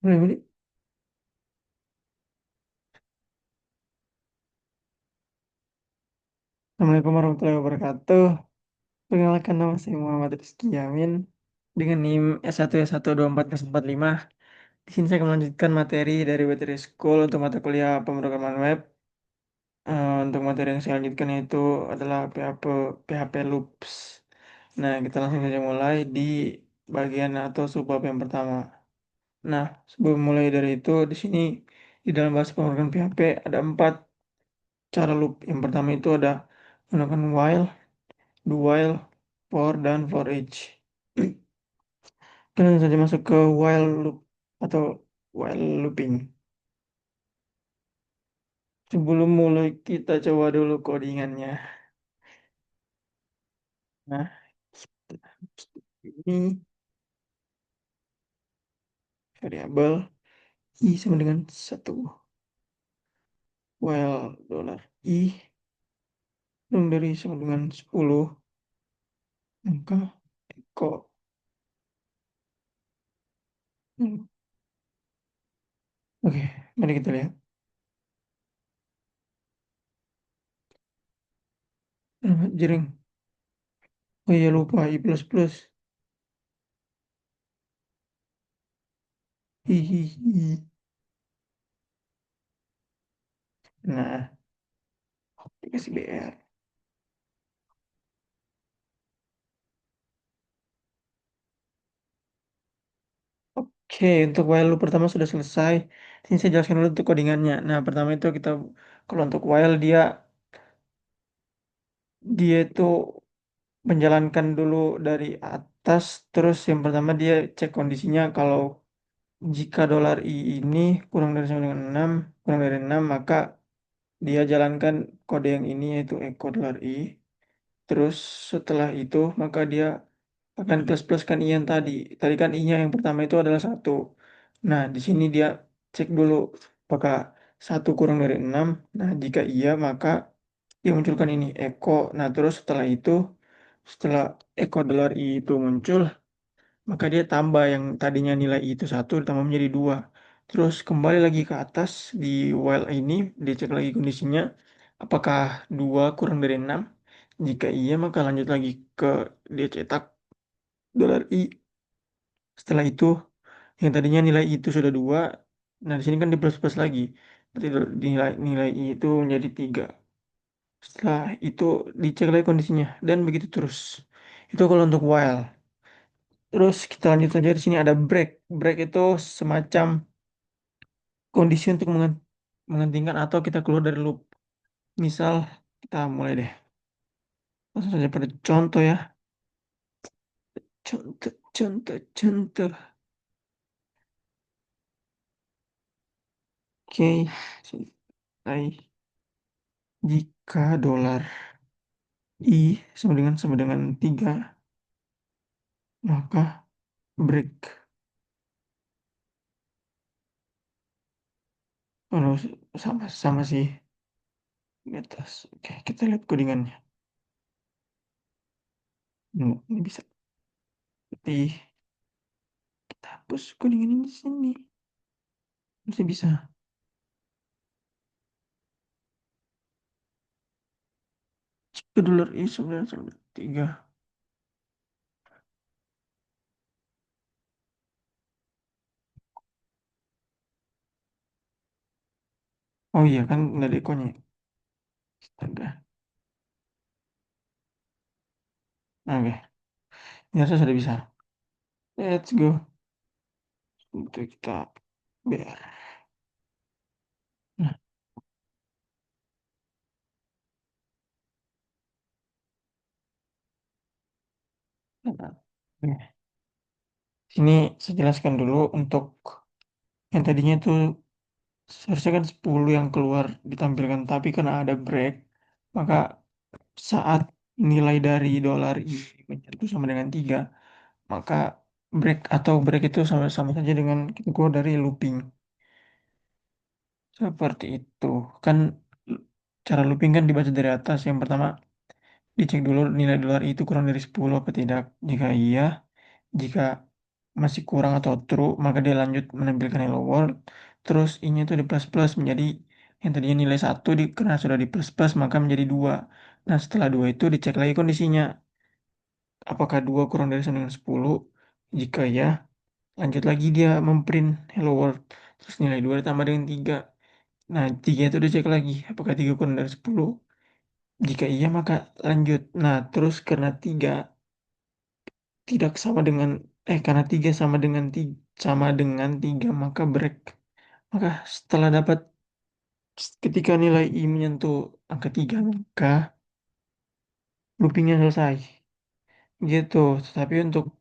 Boleh, boleh. Assalamualaikum warahmatullahi wabarakatuh. Perkenalkan, nama saya Muhammad Rizky Yamin dengan NIM S1S12445. Di sini saya akan melanjutkan materi dari Battery School untuk mata kuliah pemrograman web. Untuk materi yang saya lanjutkan itu adalah PHP Loops. Nah, kita langsung saja mulai di bagian atau subbab yang pertama. Nah, sebelum mulai dari itu, di sini di dalam bahasa pemrograman PHP ada 4 cara loop. Yang pertama itu ada menggunakan while, do while, for, dan for each. Kita langsung saja masuk ke while loop atau while looping. Sebelum mulai kita coba dulu codingannya. Nah, ini variabel i sama dengan 1. While dollar i dong dari sama dengan 10, maka echo. Hmm, Oke, mari kita lihat. Jering. Oh iya, lupa i plus plus. Hihihi. Nah, dikasih BR. Oke, untuk while loop pertama sudah selesai. Ini saya jelaskan dulu untuk codingannya. Nah, pertama itu kita, kalau untuk while dia itu menjalankan dulu dari atas, terus yang pertama dia cek kondisinya kalau jika dolar i ini kurang dari sama dengan 6, kurang dari 6, maka dia jalankan kode yang ini yaitu echo dolar i. Terus setelah itu maka dia akan plus-pluskan i yang tadi. Tadi kan i-nya yang pertama itu adalah 1. Nah, di sini dia cek dulu apakah 1 kurang dari 6. Nah, jika iya maka dia munculkan ini echo. Nah, terus setelah echo dolar i itu muncul, maka dia tambah yang tadinya nilai i itu 1 ditambah menjadi 2. Terus kembali lagi ke atas di while ini, dia cek lagi kondisinya apakah 2 kurang dari 6. Jika iya maka lanjut lagi ke dia cetak dolar i. Setelah itu yang tadinya nilai i itu sudah 2. Nah, di sini kan di plus plus lagi. Berarti nilai nilai i itu menjadi 3. Setelah itu dicek lagi kondisinya dan begitu terus. Itu kalau untuk while. Terus kita lanjut saja, di sini ada break. Break itu semacam kondisi untuk menghentikan atau kita keluar dari loop. Misal kita mulai deh. Langsung saja pada contoh ya. Contoh, contoh, contoh. Oke, selesai. Jika dolar i sama dengan 3, maka break. Oh, no, sama sih di atas. Oke, kita lihat codingannya. Ini bisa. Tapi kita hapus codingan ini di sini. Masih bisa. Jika dolar i sama dengan 3. Oh iya kan nggak ada ekonya. Astaga. Oke, ini harusnya sudah bisa. Let's go. Untuk kita BR. Nah, nah. Oke. Sini saya jelaskan dulu untuk yang tadinya itu seharusnya kan 10 yang keluar ditampilkan, tapi karena ada break, maka saat nilai dari dolar ini menjatuh sama dengan 3, maka break itu sama-sama saja dengan kita keluar dari looping. Seperti itu. Kan cara looping kan dibaca dari atas. Yang pertama dicek dulu nilai dolar itu kurang dari 10 apa tidak. Jika iya, jika masih kurang atau true, maka dia lanjut menampilkan hello world. Terus ini tuh di plus plus menjadi yang tadinya nilai satu karena sudah di plus plus maka menjadi dua. Nah setelah dua itu dicek lagi kondisinya. Apakah dua kurang dari sama dengan 10? Jika ya, lanjut lagi dia memprint hello world. Terus nilai dua ditambah dengan tiga. Nah tiga itu dicek lagi. Apakah tiga kurang dari 10? Jika iya maka lanjut. Nah terus karena tiga tidak sama dengan karena tiga sama dengan tiga maka break. Maka setelah dapat ketika nilai I menyentuh angka 3 maka loopingnya selesai. Gitu. Tapi untuk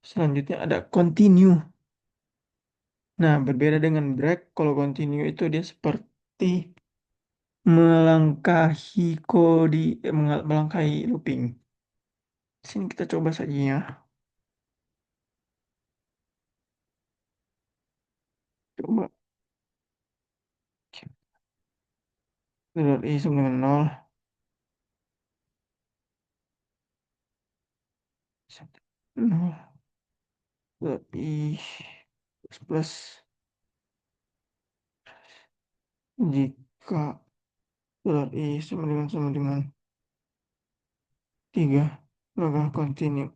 selanjutnya ada continue. Nah, berbeda dengan break, kalau continue itu dia seperti melangkahi melangkahi looping. Sini kita coba saja ya. Coba. I sama dengan 0. 0. I plus jika I sama dengan 3 maka continue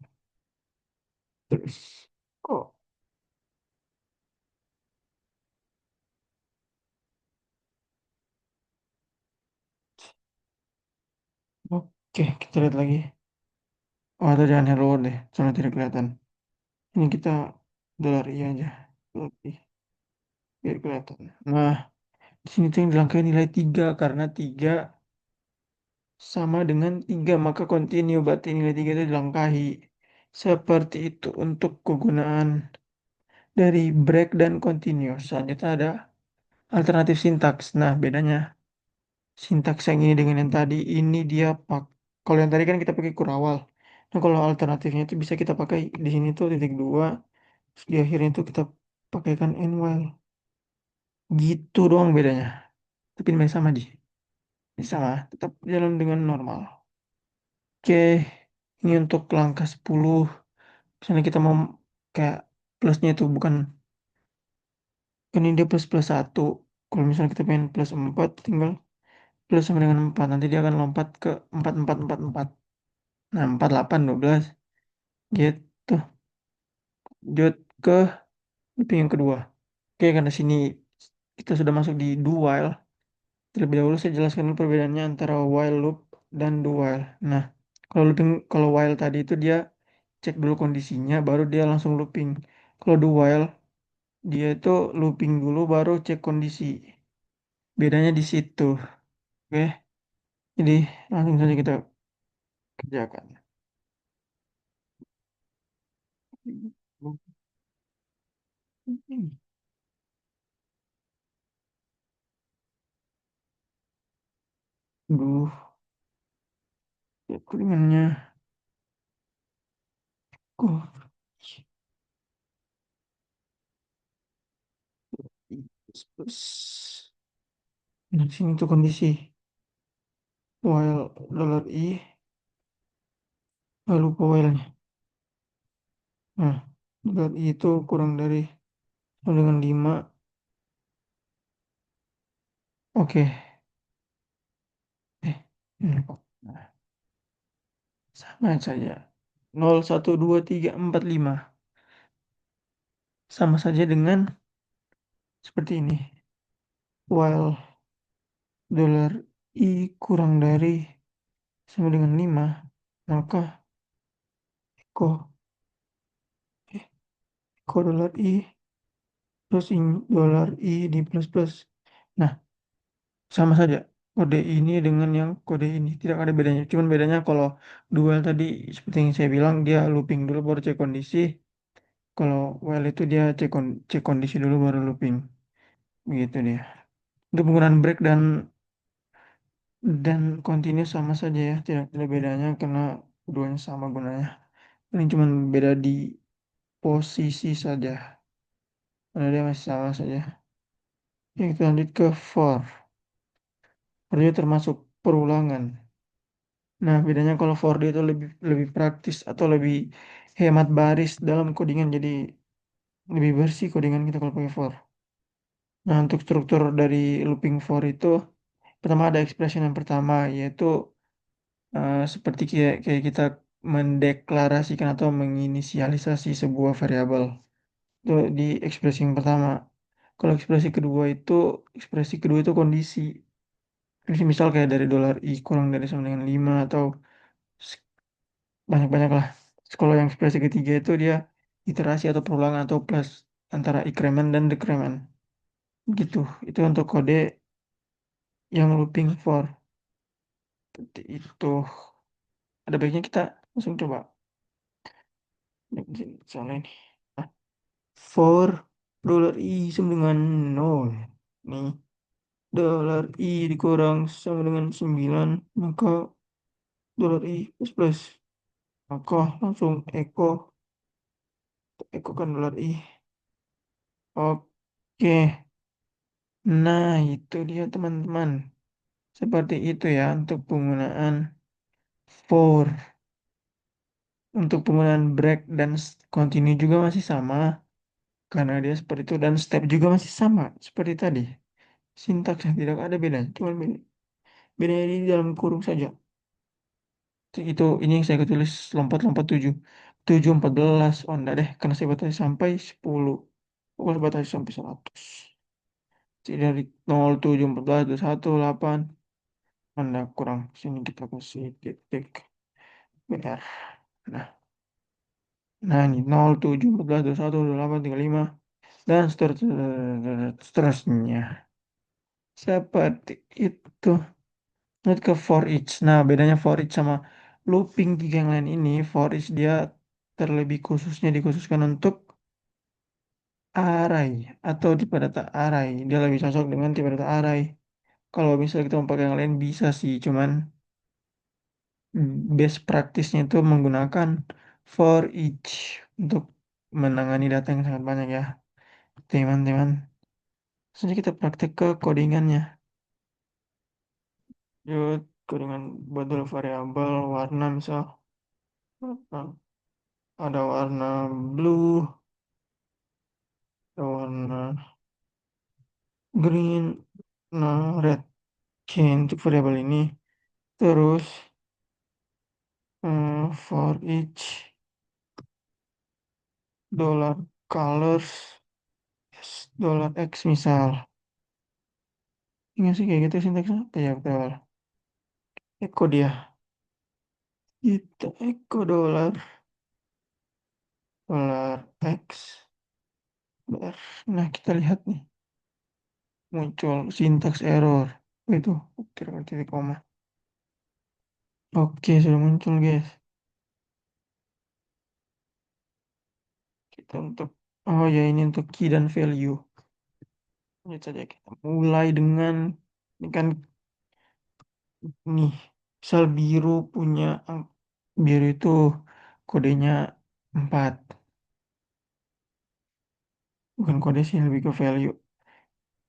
terus kok oke kita lihat lagi atau jangan hello world deh soalnya tidak kelihatan ini kita $i aja lebih biar kelihatan nah di sini tuh yang dilangkahi nilai 3 karena 3 sama dengan 3 maka continue berarti nilai 3 itu dilangkahi seperti itu untuk kegunaan dari break dan continue selanjutnya ada alternatif sintaks. Nah, bedanya sintaks yang ini dengan yang tadi, ini dia kalau yang tadi kan kita pakai kurawal. Nah, kalau alternatifnya itu bisa kita pakai di sini tuh titik dua, terus di akhirnya itu kita pakaikan end while. Gitu doang bedanya. Tapi ini masih sama di. Ini sama, tetap jalan dengan normal. Oke, ini untuk langkah 10. Misalnya kita mau kayak plusnya itu bukan kan ini dia plus plus satu. Kalau misalnya kita pengen plus 4 tinggal plus sama dengan 4. Nanti dia akan lompat ke 4 4 4 4. Nah, 4 8 12. Gitu. Lanjut ke looping yang kedua. Oke, karena sini kita sudah masuk di do while. Terlebih dahulu saya jelaskan dulu perbedaannya antara while loop dan do while. Nah, kalau while tadi itu dia cek dulu kondisinya, baru dia langsung looping. Kalau do while, dia itu looping dulu, baru cek kondisi. Bedanya di situ. Oke, jadi langsung saja kita kerjakan. Duh, ya kuningannya. Kok. Terus, nah sini tuh kondisi. While $i, lupa while-nya. Nah, $i itu kurang dari sama dengan 5. Oke. Ini kok. Nah, sama saja. 0 1 2 3 4 5. Sama saja dengan seperti ini. While $i kurang dari sama dengan 5, maka echo eh, echo $i terus ini $i di plus plus. Nah, sama saja kode ini dengan yang kode ini tidak ada bedanya. Cuman bedanya kalau dual tadi seperti yang saya bilang dia looping dulu baru cek kondisi. Kalau while itu dia cek kondisi dulu baru looping. Begitu dia. Untuk penggunaan break dan continue sama saja ya, tidak ada bedanya karena keduanya sama gunanya. Ini cuma beda di posisi saja. Karena dia masih sama saja. Oke, kita lanjut ke for. For itu termasuk perulangan. Nah, bedanya kalau for dia itu lebih lebih praktis atau lebih hemat baris dalam codingan jadi lebih bersih codingan kita kalau pakai for. Nah, untuk struktur dari looping for itu pertama ada expression yang pertama yaitu seperti kayak kita mendeklarasikan atau menginisialisasi sebuah variabel. Itu di ekspresi yang pertama. Kalau ekspresi kedua itu kondisi. Kondisi misal kayak dari dolar i kurang dari sama dengan 5 atau s- banyak-banyak lah. Terus kalau yang ekspresi ketiga itu dia iterasi atau perulangan atau plus antara increment dan decrement. Gitu. Itu untuk kode yang looping for. Seperti itu. Ada baiknya kita langsung coba. Soalnya ini. Nah, for dolar i sama dengan 0. Nih, dolar i dikurang sama dengan 9, maka dolar i plus plus. Maka langsung eko kan dolar i. Oke, nah itu dia teman-teman. Seperti itu ya untuk penggunaan for. Untuk penggunaan break dan continue juga masih sama. Karena dia seperti itu dan step juga masih sama. Seperti tadi. Sintaksnya tidak ada bedanya. Cuma bedanya di dalam kurung saja. Itu ini yang saya tulis lompat-lompat 7. 7 14. Oh enggak deh. Karena saya batasi sampai 10. Pokoknya batasi sampai 100. Jadi dari 0, 7, 14, 21, 8. Anda kurang. Sini kita kasih titik BR. Nah, nah ini 0, 7, 14, 21, 28, 35. Dan seterusnya. Seperti itu. Lanjut ke for each. Nah, bedanya for each sama looping tiga yang lain ini, for each dia terlebih khususnya dikhususkan untuk array atau tipe data array. Dia lebih cocok dengan tipe data array. Kalau misalnya kita mau pakai yang lain bisa sih, cuman best practice-nya itu menggunakan for each untuk menangani data yang sangat banyak ya, teman-teman. Selanjutnya kita praktek ke codingannya. Yuk, codingan buat dulu variabel warna misal. Nah, ada warna blue, ada warna green, nah red. Oke, untuk variabel ini. Terus for each dollar colors dollar X misal. Ini sih kayak gitu sintaksnya. Apa ya betul. Eko dia. Itu eko dolar X. Dolar. Nah, kita lihat nih. Muncul sintaks error. Itu. Kira titik koma. Oke, sudah muncul guys. Kita untuk oh ya ini untuk key dan value. Lihat saja kita mulai dengan ini kan nih. Misal biru itu kodenya 4. Bukan kode sih lebih ke value.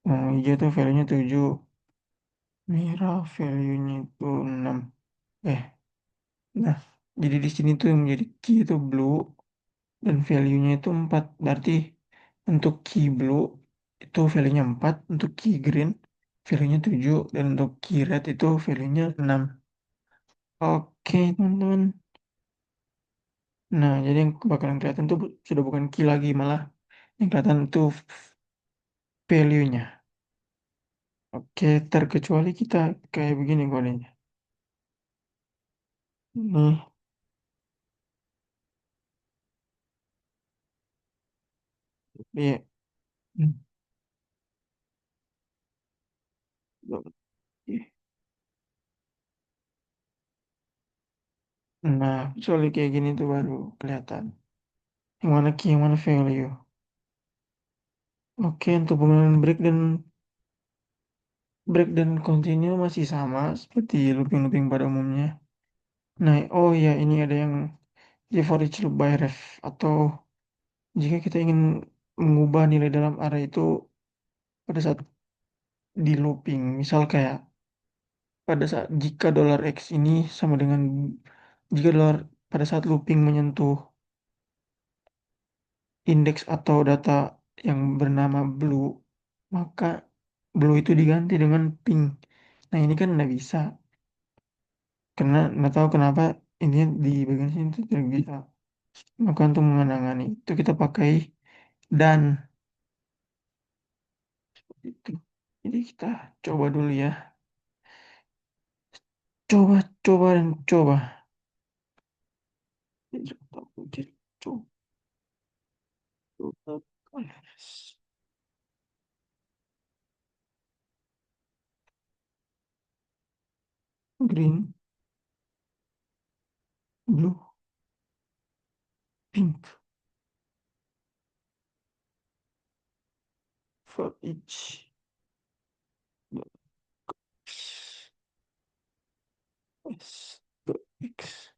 Nah, hijau tuh value-nya 7. Merah value-nya itu 6. Eh, nah, jadi di sini tuh yang menjadi key itu blue dan value-nya itu 4. Berarti untuk key blue itu value-nya 4, untuk key green value-nya 7 dan untuk key red itu value-nya 6. Oke, teman-teman. Nah, jadi yang bakalan kelihatan tuh sudah bukan key lagi, malah yang kelihatan itu value-nya. Oke, terkecuali kita kayak begini kodenya. Nih, iya. Hmm. Nah, kecuali kayak gini tuh baru kelihatan. Yang mana key, yang mana value. Oke, untuk penggunaan break dan continue masih sama seperti looping-looping pada umumnya. Nah, oh ya, ini ada yang di for each loop by ref atau jika kita ingin mengubah nilai dalam array itu pada saat di looping, misal kayak pada saat jika dolar X ini sama dengan jika dolar pada saat looping menyentuh indeks atau data yang bernama blue, maka blue itu diganti dengan pink. Nah, ini kan nggak bisa. Karena nggak tahu kenapa intinya di bagian sini itu tidak bisa. Maka untuk mengenangani itu kita pakai dan itu. Jadi kita coba dulu ya. Coba, coba, dan coba. Coba, coba. Green, blue, pink for each box. S, X.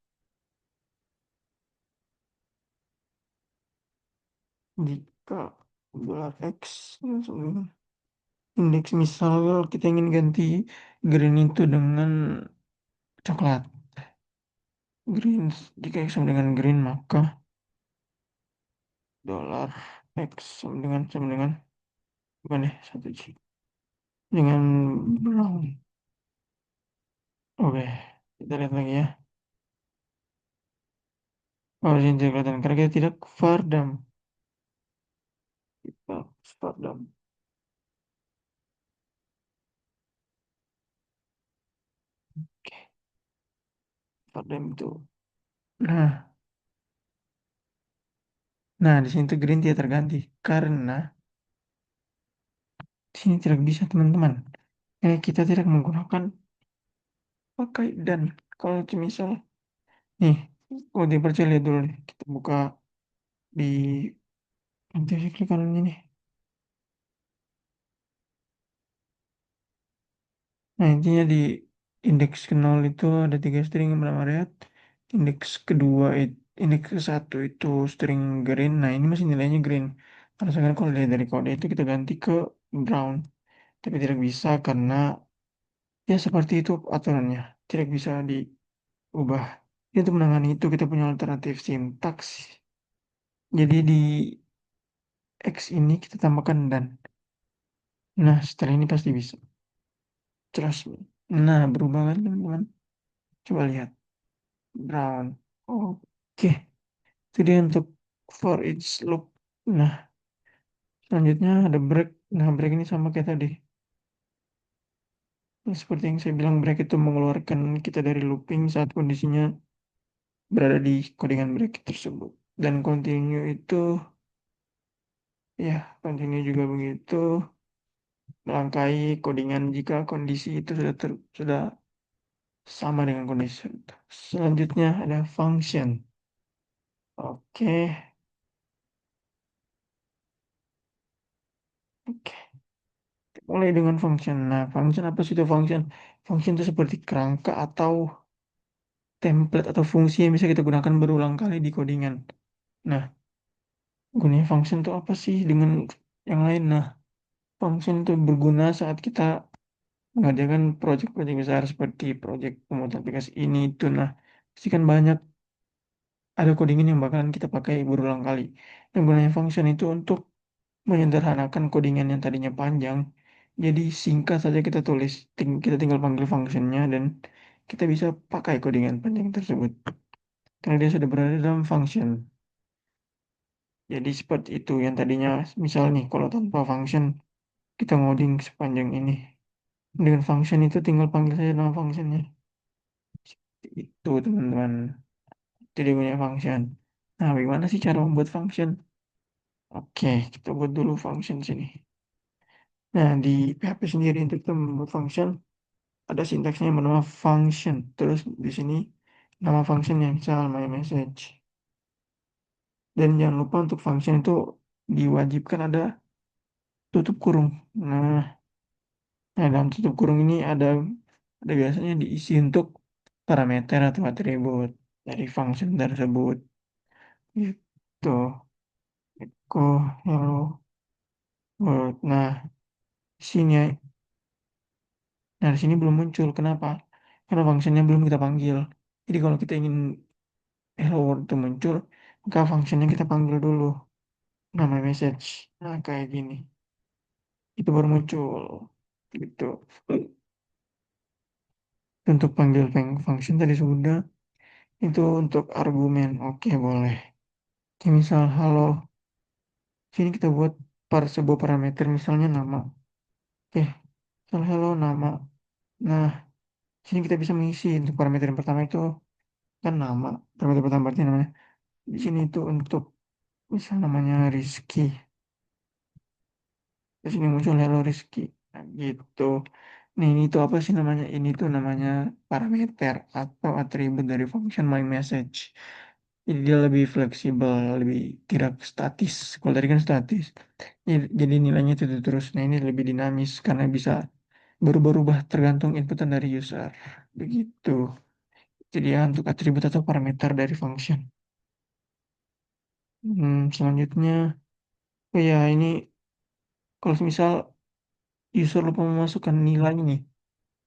Jika dolar X indeks misal kita ingin ganti green itu dengan coklat. Green, jika X sama dengan green maka dolar X sama dengan mana ya? Satu G dengan brown. Oke, kita lihat lagi ya. Oh, ini tidak kelihatan karena kita tidak fardam. Kita fardam. Oke, fardam itu. Nah, nah di sini tuh green tidak terganti karena di sini tidak bisa teman-teman. Kita tidak menggunakan pakai dan kalau misal nih, oh dipercaya lihat dulu nih. Kita buka di nanti saya klik kanan ini. Nah, intinya di indeks ke 0 itu ada tiga string yang bernama red. Indeks kedua, indeks ke satu itu string green. Nah, ini masih nilainya green. Karena sekarang kalau dilihat dari kode itu kita ganti ke brown. Tapi tidak bisa karena ya seperti itu aturannya. Tidak bisa diubah. Jadi untuk menangani itu kita punya alternatif sintaks. Jadi di X ini kita tambahkan dan. Nah, setelah ini pasti bisa. Trust me. Nah, berubah kan teman-teman? Coba lihat. Brown. Oke. Itu dia untuk for each loop. Nah, selanjutnya ada break. Nah, break ini sama kayak tadi. Nah, seperti yang saya bilang, break itu mengeluarkan kita dari looping saat kondisinya berada di codingan break tersebut. Dan continue itu, ya, continue juga begitu. Melangkahi codingan jika kondisi itu sudah sama dengan kondisi itu. Selanjutnya ada function. Oke, oke. Mulai dengan function. Nah, function apa sih itu function? Function itu seperti kerangka atau template atau fungsi yang bisa kita gunakan berulang kali di codingan. Nah, gunanya function itu apa sih dengan yang lain? Nah, function itu berguna saat kita mengerjakan proyek-proyek besar seperti proyek pembuatan aplikasi ini itu. Nah, pasti kan banyak ada codingan yang bakalan kita pakai berulang kali. Dan gunanya function itu untuk menyederhanakan codingan yang tadinya panjang. Jadi singkat saja kita tulis, kita tinggal panggil functionnya dan kita bisa pakai codingan panjang tersebut. Karena dia sudah berada dalam function. Jadi seperti itu yang tadinya misal nih kalau tanpa function kita ngoding sepanjang ini. Dengan function itu tinggal panggil saja nama functionnya. Itu teman-teman. Jadi punya function. Nah, bagaimana sih cara membuat function? Oke, kita buat dulu function sini. Nah, di PHP sendiri untuk kita membuat function ada sintaksnya yang bernama function. Terus di sini nama functionnya misal my message. Dan jangan lupa untuk function itu diwajibkan ada tutup kurung. Nah, dalam tutup kurung ini ada biasanya diisi untuk parameter atau atribut dari function tersebut. Gitu. Kok hello world. Nah, di sini belum muncul. Kenapa? Karena functionnya belum kita panggil. Jadi kalau kita ingin hello world itu muncul, maka functionnya kita panggil dulu. nama message. Nah, kayak gini. Itu baru muncul. Gitu. Untuk panggil function tadi sudah. Itu untuk argumen. Oke, boleh. Kayak misal, halo. Sini kita buat sebuah parameter, misalnya nama. Oke, misal halo nama. Nah, sini kita bisa mengisi untuk parameter yang pertama itu kan nama. Parameter pertama berarti namanya. Di sini itu untuk misal namanya Rizky. Di sini muncul hello Rizky. Nah, gitu. Nah, ini tuh apa sih namanya? Ini tuh namanya parameter atau atribut dari function myMessage. Jadi dia lebih fleksibel, lebih tidak statis. Kalau tadi kan statis. Jadi nilainya itu terus. Nah, ini lebih dinamis karena bisa berubah-ubah tergantung inputan dari user. Begitu. Jadi ya untuk atribut atau parameter dari function. Selanjutnya, oh ya ini kalau misal user lupa memasukkan nilai nih,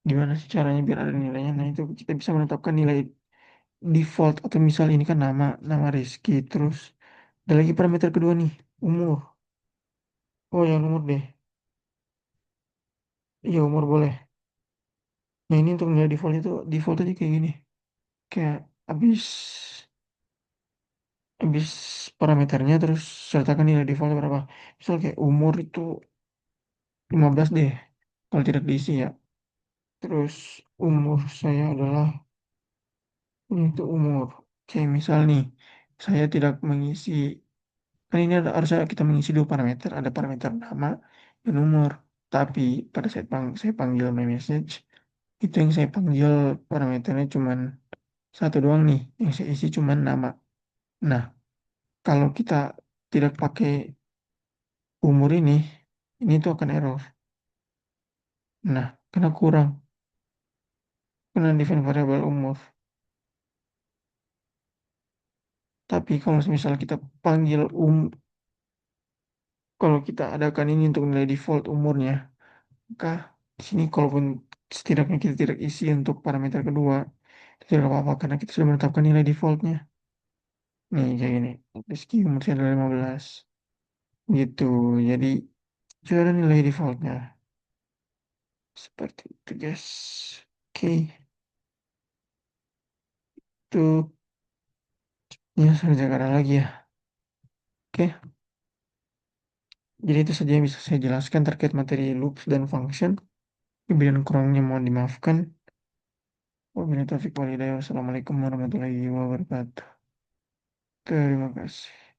gimana sih caranya biar ada nilainya? Nah itu kita bisa menetapkan nilai default atau misal ini kan nama Rizky, terus ada lagi parameter kedua nih, umur. Oh yang umur deh, iya umur boleh. Nah ini untuk nilai default itu default aja kayak gini, kayak habis habis parameternya terus sertakan nilai default berapa. Misal kayak umur itu 15 deh, kalau tidak diisi ya. Terus umur saya adalah ini itu umur. Kayak misal nih, saya tidak mengisi, kan ini harusnya kita mengisi dua parameter, ada parameter nama dan umur. Tapi pada saat saya panggil my message, itu yang saya panggil parameternya cuman satu doang nih, yang saya isi cuman nama. Nah, kalau kita tidak pakai umur ini tuh akan error. Nah, karena kurang, karena define variabel umur. Tapi kalau misal kita panggil kalau kita adakan ini untuk nilai default umurnya, maka di sini kalaupun setidaknya kita tidak isi untuk parameter kedua, itu tidak apa-apa karena kita sudah menetapkan nilai defaultnya. Nih kayak gini, Rizky umur saya adalah 15. Gitu, jadi sudah ada nilai defaultnya. Seperti itu guys. Oke, itu ya sudah jangan lagi ya. Oke, jadi itu saja yang bisa saya jelaskan terkait materi loops dan function. Kemudian kurangnya mohon dimaafkan. Wabillahi taufiq wal hidayah. Wassalamualaikum warahmatullahi wabarakatuh. Terima kasih.